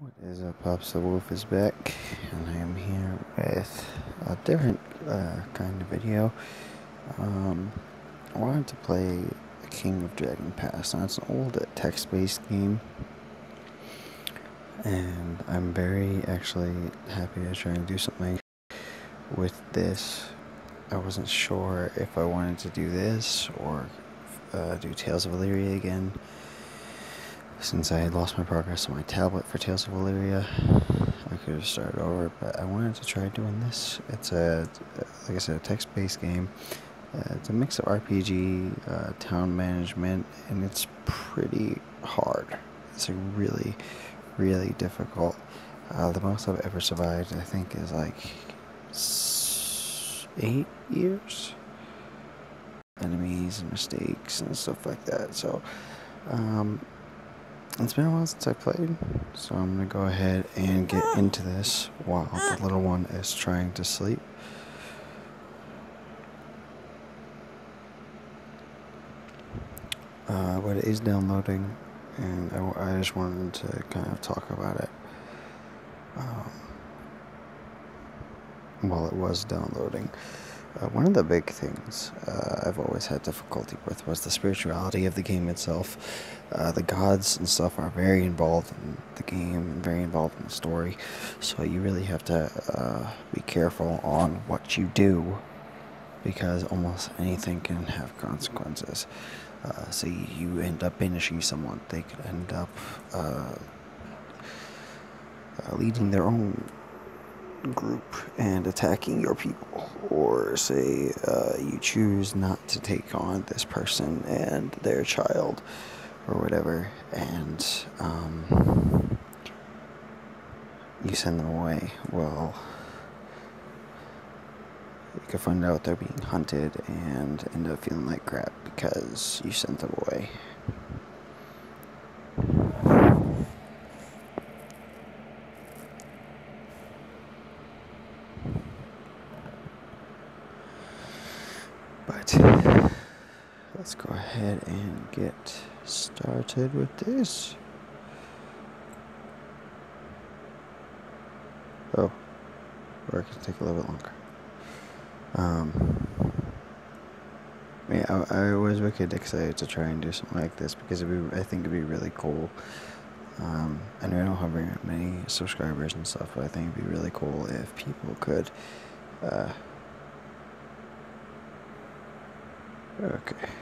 What is up, Pops? The Wolf is back, and I am here with a different kind of video. I wanted to play King of Dragon Pass. Now, it's an old text-based game, and I'm very actually happy to try and do something with this. I wasn't sure if I wanted to do this or do Tales of Valyria again, since I had lost my progress on my tablet for Tales of Valyria. I could have started over, but I wanted to try doing this. It's like I said, a text-based game. It's a mix of RPG, town management, and it's pretty hard. It's like really, really difficult. The most I've ever survived, I think, is like 8 years. Enemies and mistakes and stuff like that. So, it's been a while since I played, so I'm going to go ahead and get into this while the little one is trying to sleep. But it is downloading, and I just wanted to kind of talk about it while it was downloading. One of the big things I've always had difficulty with was the spirituality of the game itself. The gods and stuff are very involved in the game and very involved in the story, so you really have to be careful on what you do, because almost anything can have consequences. Say you end up banishing someone, they could end up leading their own group and attacking your people, or say you choose not to take on this person and their child or whatever, and you send them away. Well, you could find out they're being hunted and end up feeling like crap because you sent them away. But let's go ahead and get started with this. Oh, or it could take a little bit longer. Yeah, I was wicked excited to try and do something like this because I think it'd be really cool. And I don't have very many subscribers and stuff, but I think it'd be really cool if people could. Okay.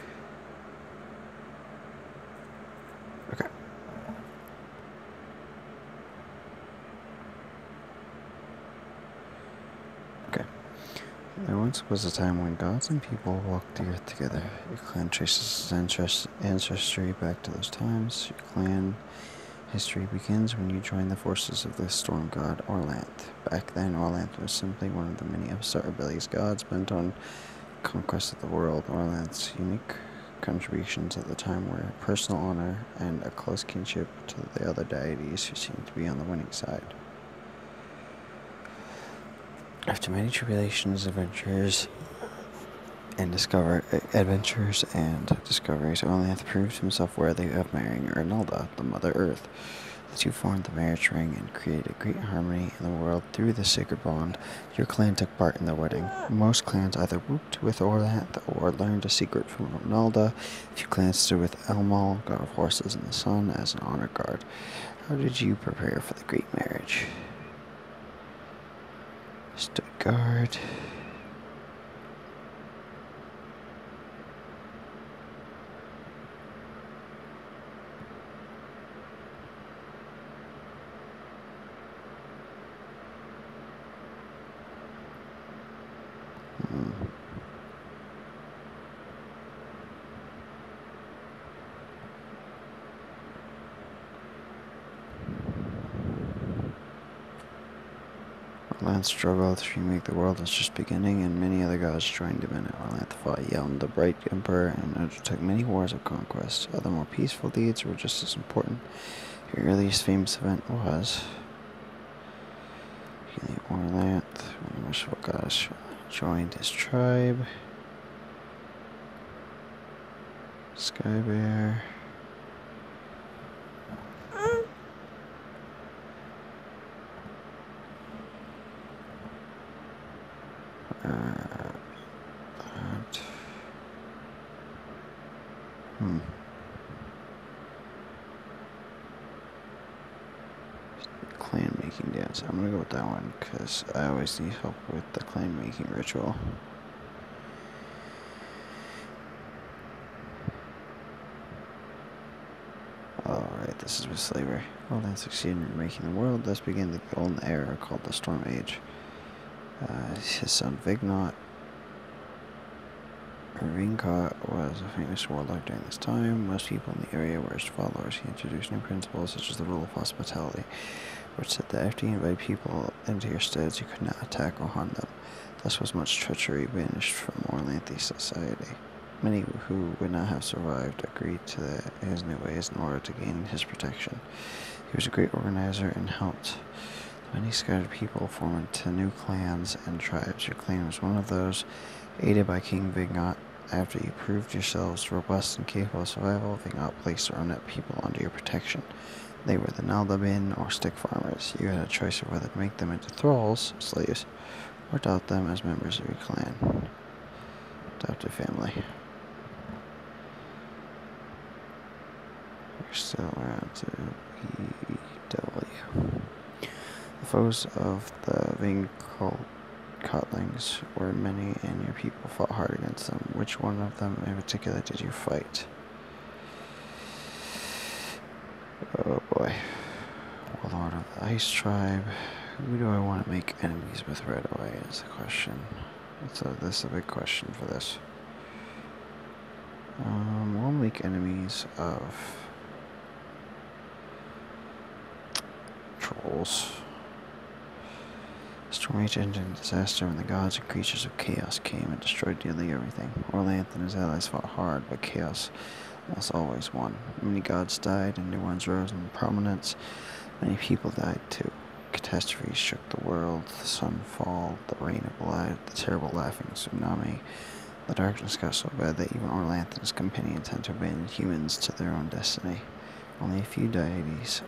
There once was a time when gods and people walked the earth together. Your clan traces its ancestry back to those times. Your clan history begins when you join the forces of the storm god Orlanth. Back then, Orlanth was simply one of the many upstart rebellious gods bent on conquest of the world. Orlanth's unique contributions at the time were personal honor and a close kinship to the other deities who seemed to be on the winning side. After many tribulations, adventures, and discoveries, Orlanth proved himself worthy of marrying Ernalda, the Mother Earth. The two formed the marriage ring and created great harmony in the world through this sacred bond. Your clan took part in the wedding. Most clans either whooped with Orlanth or learned a secret from Ernalda. A few clans stood with Elmal, god of horses and the sun, as an honor guard. How did you prepare for the great marriage? Stood guard. Orlanth struggled to remake the world was just beginning, and many other gods joined him in it. Orlanth fought Yelm, the Bright Emperor, and undertook many wars of conquest. Other more peaceful deeds were just as important. Your earliest famous event was healing Orlanth, when the merciful goddess joined his tribe. Skybear. That. Clan making dance. I'm gonna go with that one because I always need help with the clan making ritual. Alright, this is with slavery. Well, then succeeded in making the world. Thus began the golden era called the Storm Age. His son Vignot Ringcott was a famous warlord during this time. Most people in the area were his followers. He introduced new principles such as the rule of hospitality, which said that after you invite people into your steads, you could not attack or harm them. Thus was much treachery banished from Orlanthe society. Many who would not have survived agreed to his new ways in order to gain his protection. He was a great organizer and helped many scattered people form into new clans and tribes. Your clan was one of those. Aided by King Vignot, after you proved yourselves robust and capable of survival, Vignot placed the Ronet people under your protection. They were the Naldabin or stick farmers. You had a choice of whether to make them into thralls, slaves, or adopt them as members of your clan. Adopted family. We're still around to BW. The foes of the Vingkotlings were many, and your people fought hard against them. Which one of them in particular did you fight? Oh boy. Warlord of the Ice Tribe. Who do I want to make enemies with right away is the question. This is a big question for this. We'll make enemies of trolls. Storm Age ended in disaster when the gods and creatures of chaos came and destroyed nearly everything. Orlanthe and his allies fought hard, but chaos almost always won. Many gods died and new ones rose in prominence. Many people died too. Catastrophes shook the world, the sun fall, the rain of blood, the terrible laughing tsunami. The darkness got so bad that even Orlanthe and his companions had to abandon humans to their own destiny. Only a few deities,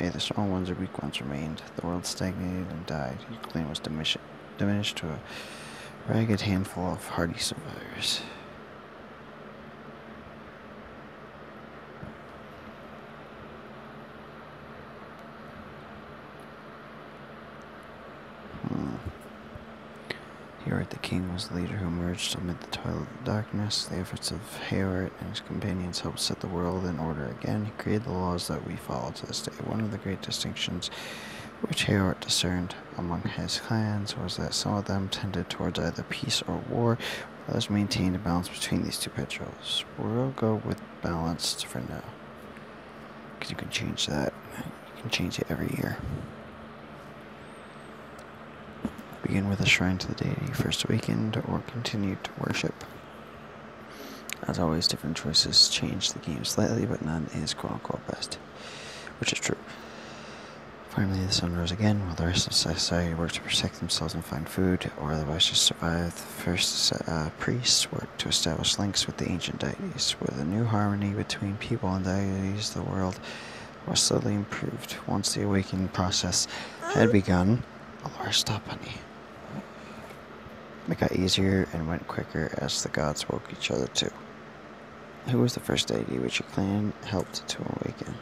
either strong ones or weak ones, remained. The world stagnated and died. Your clan was diminished to a ragged handful of hardy survivors. Heorot the king was the leader who emerged amid the toil of the darkness. The efforts of Heorot and his companions helped set the world in order again. He created the laws that we follow to this day. One of the great distinctions which Heorot discerned among his clans was that some of them tended towards either peace or war, while others maintained a balance between these two pictures. We'll go with balanced for now, because you can change that. You can change it every year. Begin with a shrine to the deity first awakened or continued to worship. As always, different choices change the game slightly, but none is quote-unquote best, which is true. Finally, the sun rose again, while the rest of society worked to protect themselves and find food, or otherwise just survive. The first priests worked to establish links with the ancient deities. With a new harmony between people and deities, the world was slowly improved. Once the awakening process had begun, Allura, stop, honey. It got easier and went quicker as the gods woke each other too. Who was the first deity which your clan helped to awaken?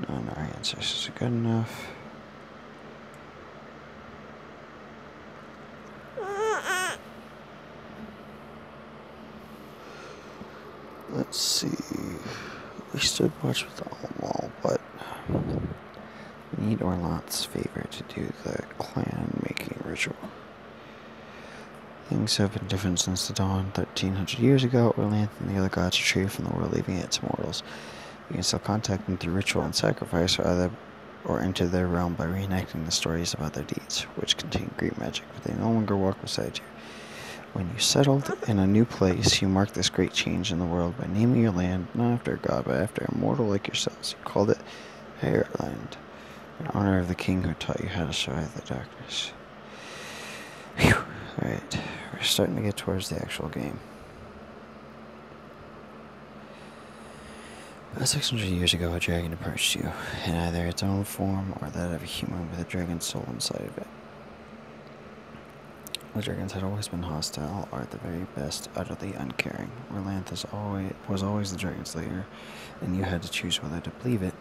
None of our ancestors are good enough. Let's see. We stood watch with Almal, but we need Orlanthe's favor to do the clan-making ritual. Things have been different since the dawn. 1300 years ago, Orlanthe and the other gods retreated from the world, leaving it to mortals. You can still contact them through ritual and sacrifice, or enter their realm by reenacting the stories about their deeds, which contain great magic, but they no longer walk beside you. When you settled in a new place, you marked this great change in the world by naming your land not after a god, but after a mortal like yourselves. You called it Heorotland, in honor of the king who taught you how to survive the darkness. Phew. Alright, we're starting to get towards the actual game. 600 years ago, a dragon approached you, in either its own form or that of a human with a dragon's soul inside of it. The dragons had always been hostile, or at the very best, utterly uncaring. Orlanth was always the dragon's leader, and you had to choose whether to believe it,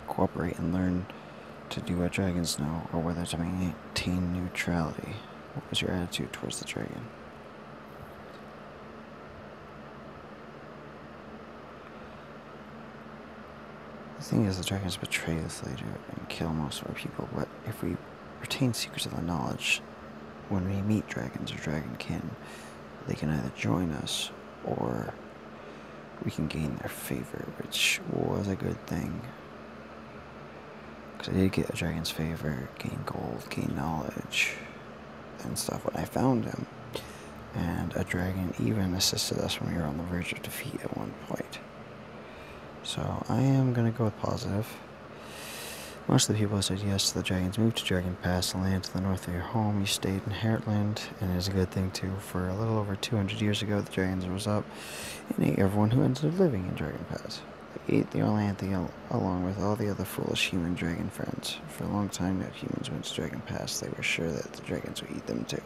cooperate, and learn to do what dragons know, or whether to maintain neutrality. What was your attitude towards the dragon? The thing is, the dragons betray this leader and kill most of our people, but if we retain secrets of the knowledge, when we meet dragons or dragonkin, they can either join us or we can gain their favor, which was a good thing. Because I did get a dragon's favor, gain gold, gain knowledge, and stuff when I found him. And a dragon even assisted us when we were on the verge of defeat at one point. So I am going to go with positive. Most of the people who said yes to the dragons moved to Dragon Pass, a land to the north of your home. You stayed in Heartland, and it is a good thing too. For a little over 200 years ago, the dragons rose up and ate everyone who ended up living in Dragon Pass. They ate the Orlanthe along with all the other foolish human dragon friends. For a long time now, humans went to Dragon Pass. They were sure that the dragons would eat them too.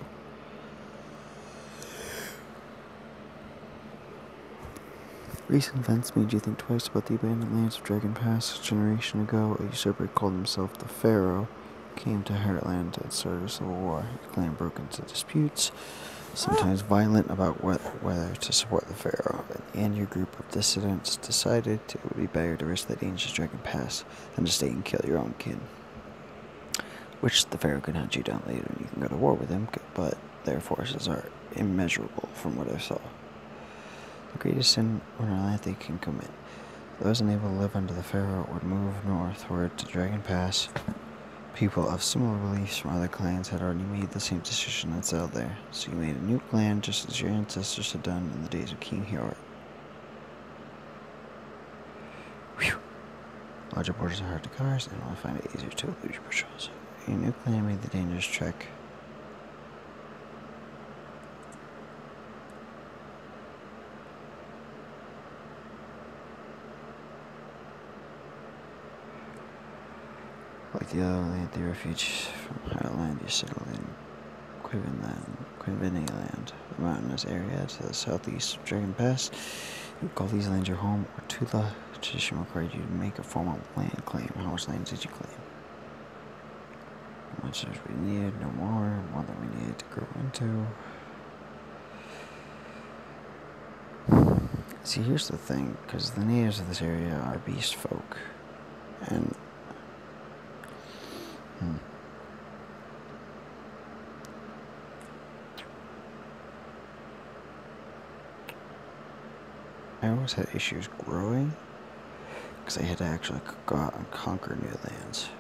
Recent events made you think twice about the abandoned lands of Dragon Pass. A generation ago, a usurper called himself the Pharaoh came to Heartland and started a civil war. His clan broke into disputes, sometimes violent, about whether to support the Pharaoh. At the end, your group of dissidents decided it would be better to risk the dangers of Dragon Pass than to stay and kill your own kin. Which the Pharaoh can hunt you down later and you can go to war with him, but their forces are immeasurable from what I saw. The greatest sin Orlanthe can commit. Those unable to live under the Pharaoh would move northward to Dragon Pass. People of similar beliefs from other clans had already made the same decision and settled there, so you made a new clan just as your ancestors had done in the days of King Hjort. Whew. Larger borders are hard to cars, and will find it easier to elude your patrols. Your new clan made the dangerous trek. Like the other Orlanthe refuge from Heartland, you settled in Quivini Land, a mountainous area to the southeast of Dragon Pass. You call these lands your home, or Tula. Tradition required you to make a formal land claim. How much land did you claim? How much as we needed, no more than we needed to grow into. See, here's the thing, because the natives of this area are beast folk, and I always had issues growing, because I had to actually go out and conquer new lands.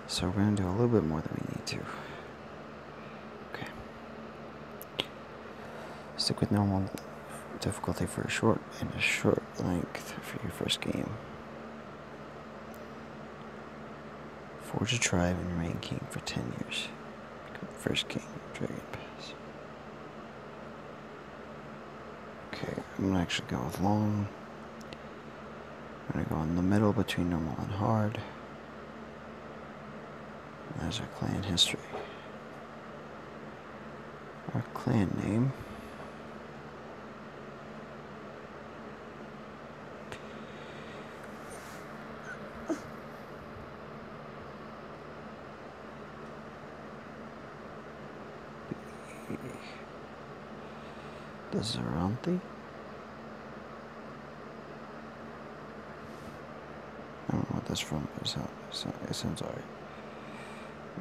So we're going to do a little bit more than we need to. Okay. Stick with normal difficulty for a short length for your first game. Forge a tribe and remain king for 10 years. Become the first king of Dragon Pass. Okay, I'm going to actually go with long. I'm going to go in the middle between normal and hard. And there's our clan history. Our clan name. The Zaranthe? I don't know what that's from, but it sounds alright.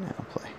Now play.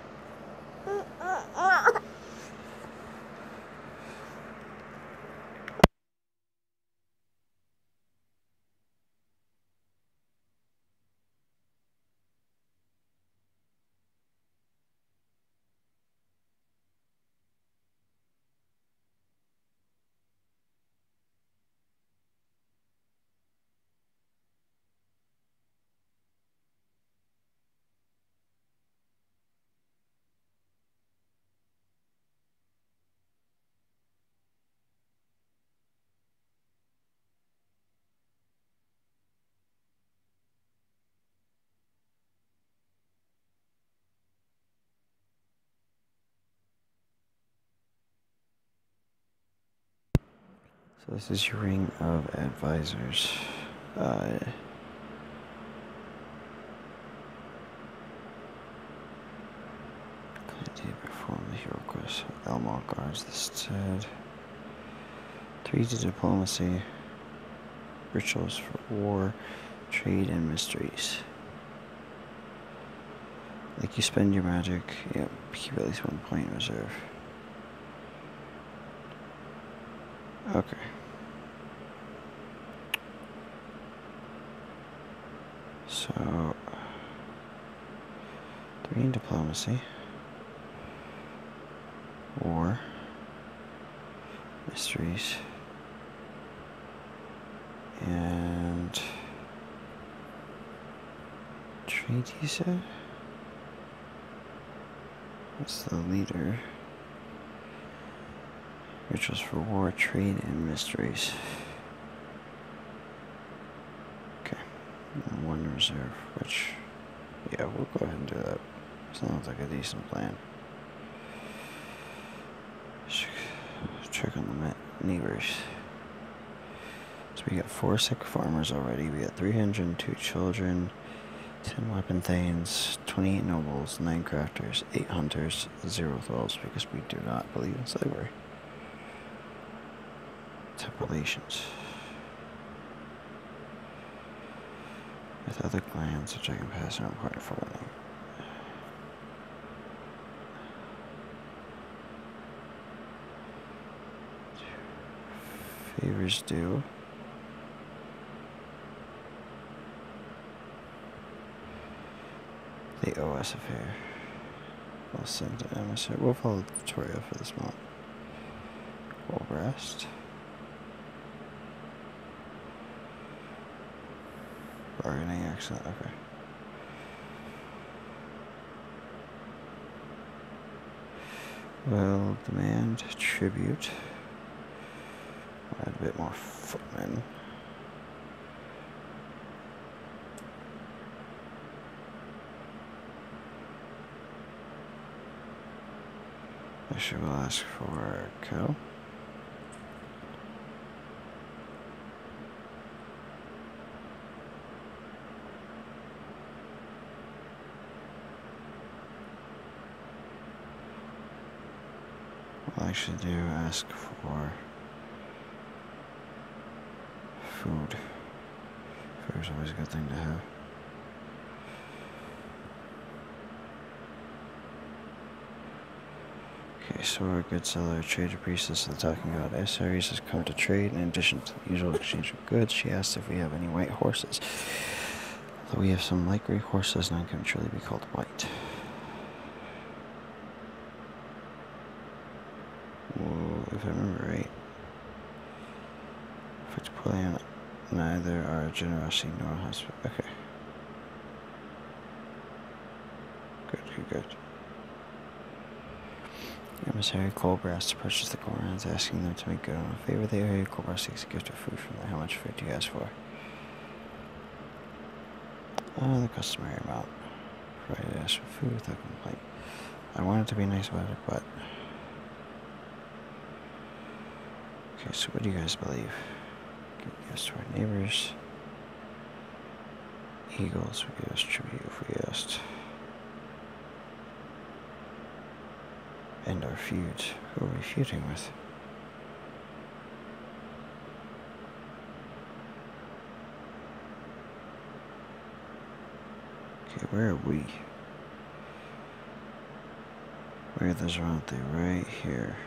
So this is your ring of advisors. Did perform the hero quest. Elmore guards the stead. 3 to diplomacy. Rituals for war, trade, and mysteries. Like you spend your magic, yep, keep at least 1 point in reserve. Okay. So 3 in diplomacy. War. Mysteries. And trade, you said? What's the leader? Rituals for war, trade, and mysteries. Okay. And 1 reserve, which, yeah, we'll go ahead and do that. Sounds like a decent plan. Check on the neighbors. So we got 4 sick farmers already. We got 302 children, 10 weapon thanes, 28 nobles, 9 crafters, 8 hunters, 0 thralls, because we do not believe in slavery. Type relations with other clans, which I can pass on part for winning. Favors due. They owe us a favor. We'll send an emissary. We'll follow Victoria for this month. We'll rest. Bargaining, excellent, okay. Well, demand tribute. Add a bit more footmen. Actually, we'll ask for cattle. We'll actually do ask for food. Food is always a good thing to have. Okay, so our good seller, trader priestess of the Talking God Esaries has come to trade. In addition to the usual exchange of goods, she asks if we have any white horses. Although we have some light gray horses, none can truly be called white. Well, if I remember right, affect poorly on neither our generosity nor hospitality. Okay. Good. Emissary Colbert asks to purchase the Gorons, asking them to make good on a favor they owe. Colbert seeks a gift of food from them. How much food do you ask for? The customary amount. Provided I ask for food without complaint. I wanted to be nice about it, but... Okay, so what do you guys believe? Give gifts to our neighbors. Eagles would give us tribute if we asked. End our feud. Who are we feuding with? Okay, where are we? Where those aren't they? Right here.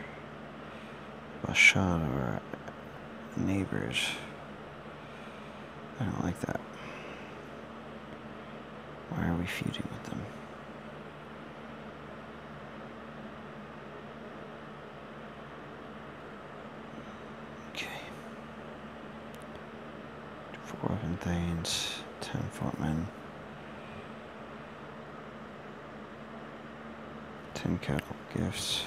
A shot of our neighbors. I don't like that. Why are we feuding with them? Okay. 4 weapon thanes, 10 footmen, 10 cattle gifts.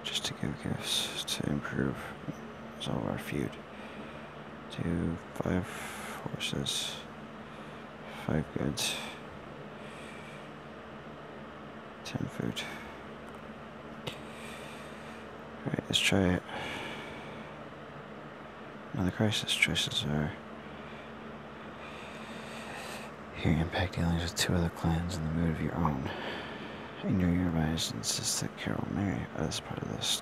Just to give gifts to improve resolve our feud. 5 horses, 5 goods, 10 food. Alright, let's try it. Another crisis. Choices are here impact dealings with 2 other clans in the mood of your own. Ignore your advice and insist that Carol marry as part of this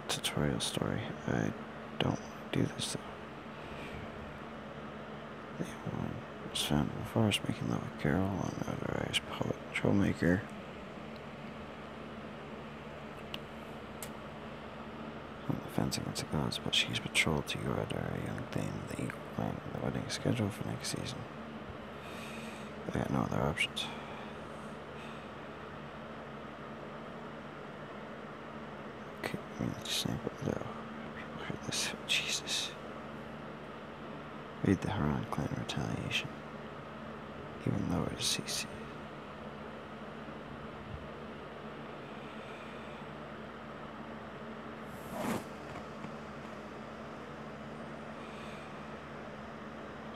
tutorial story. I don't want to do this though. The woman was found in the forest making love with Carol, an notarized poet and troublemaker. On the fence against the gods, but she's betrothed to Yoradar, a young thane of the Eagle Clan, and the wedding is scheduled for next season. I got no other options. Okay, I mean, just snap it though. People heard this. Jesus. Read the Haran clan retaliation. Even though it is CC.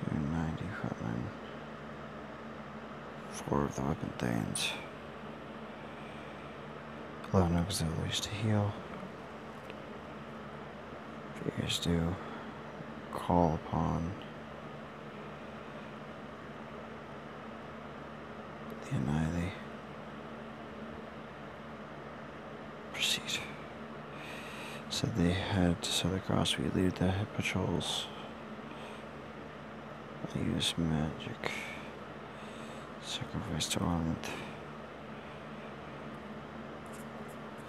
Doing 90 Hotman. 4 of the weapon thanes. Allow no auxiliaries to heal. Fears do call upon the Annihilate. Proceed. Said they had to Southern Cross. We lead the head patrols. I use magic. Sacrifice to element.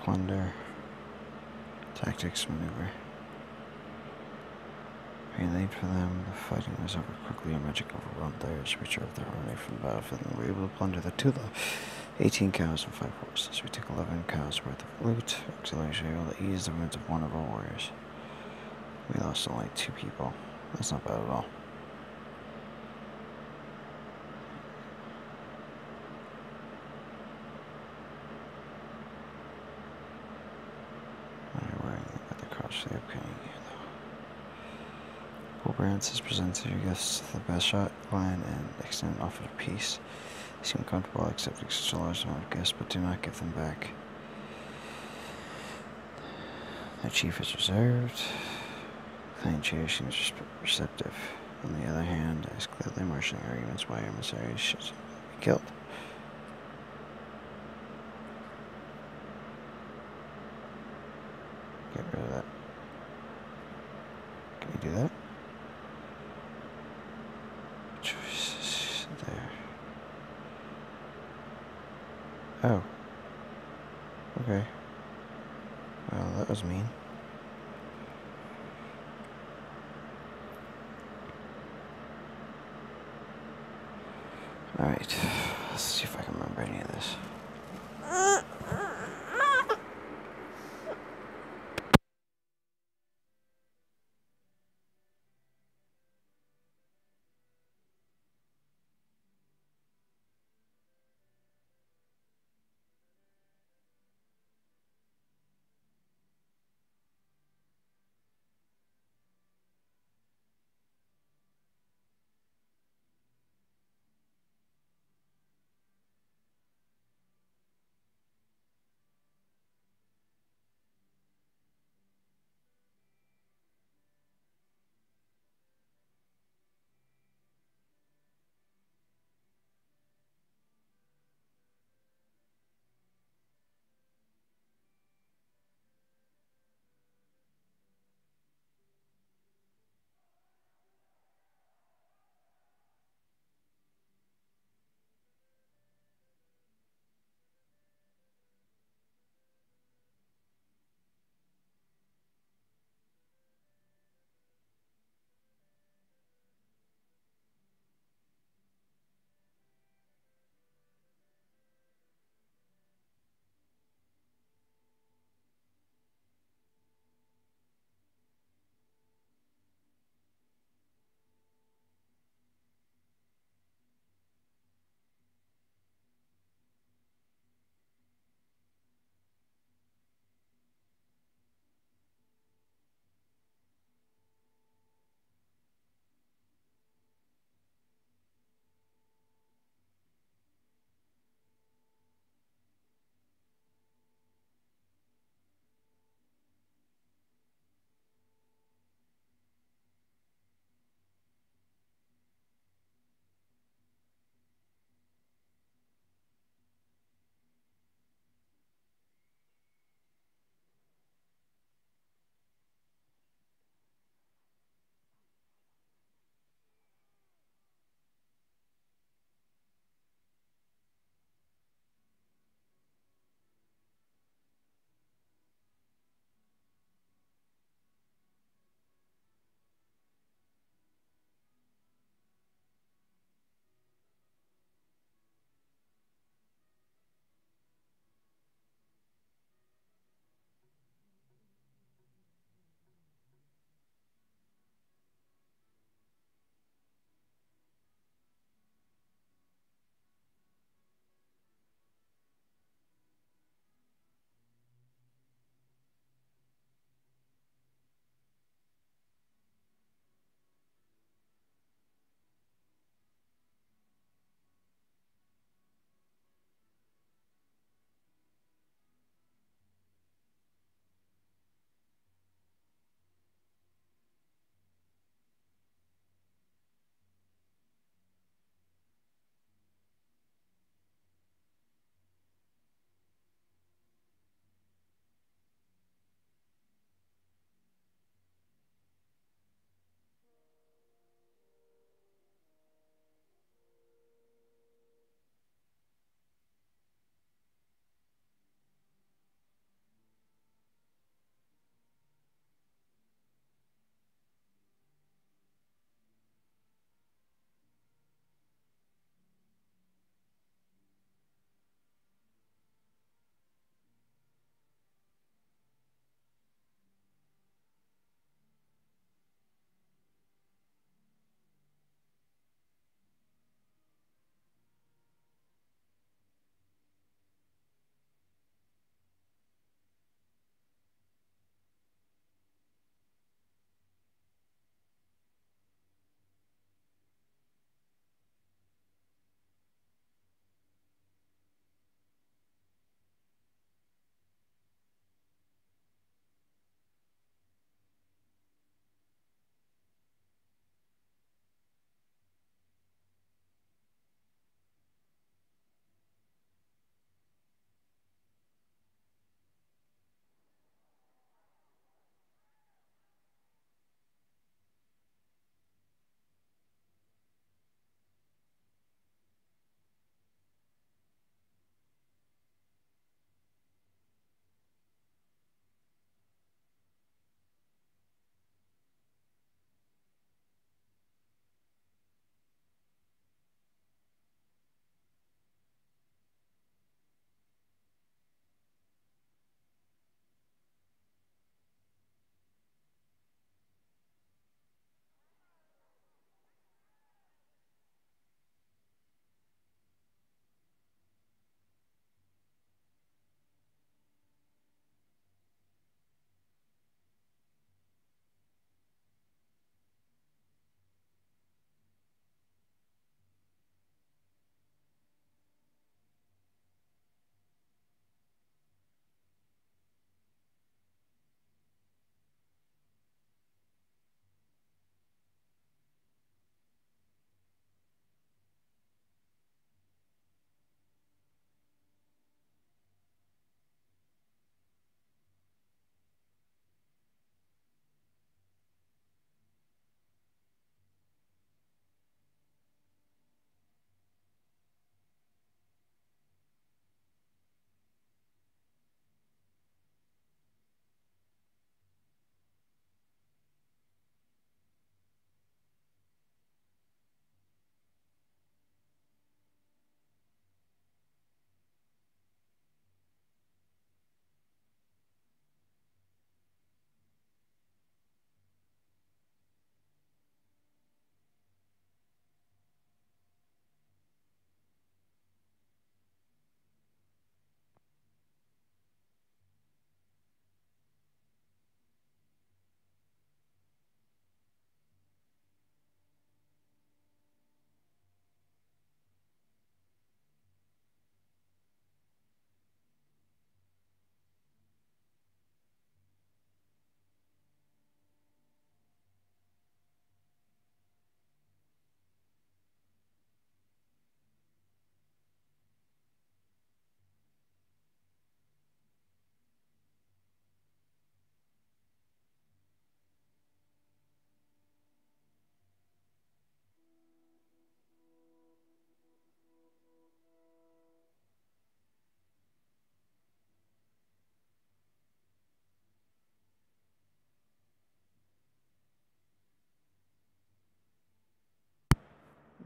Plunder. Tactics maneuver. Being late for them, the fighting was over quickly. A magic overwhelmed theirs. We drove their army from the battlefield and were able to plunder the 18 cows and 5 horses. We took 11 cows worth of loot. Auxiliaries were able to ease the wounds of 1 of our warriors. We lost only 2 people. That's not bad at all. I don't know where anything but the cross for the upcoming year, though. Brands has presented your gifts to the best shot clan and extend an offer of peace. They seem comfortable accepting such a large amount of gifts, but do not give them back. The chief is reserved. Clan chair seems receptive. On the other hand, is clearly marshalling arguments why emissaries should be killed. Get rid of that. Can you do that? Choices there. Oh. Okay. Well, that was mean. Alright. Let's see if I can remember any of this.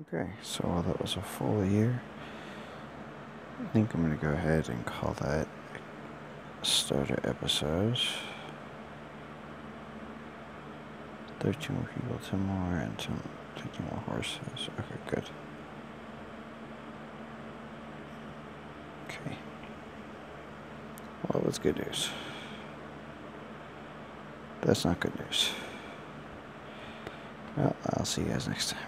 Okay, so that was a full year. I think I'm going to go ahead and call that starter episode. 13 more people, 10 more, and 10 more horses. Okay, good. Okay. Well, that's good news. That's not good news. Well, I'll see you guys next time.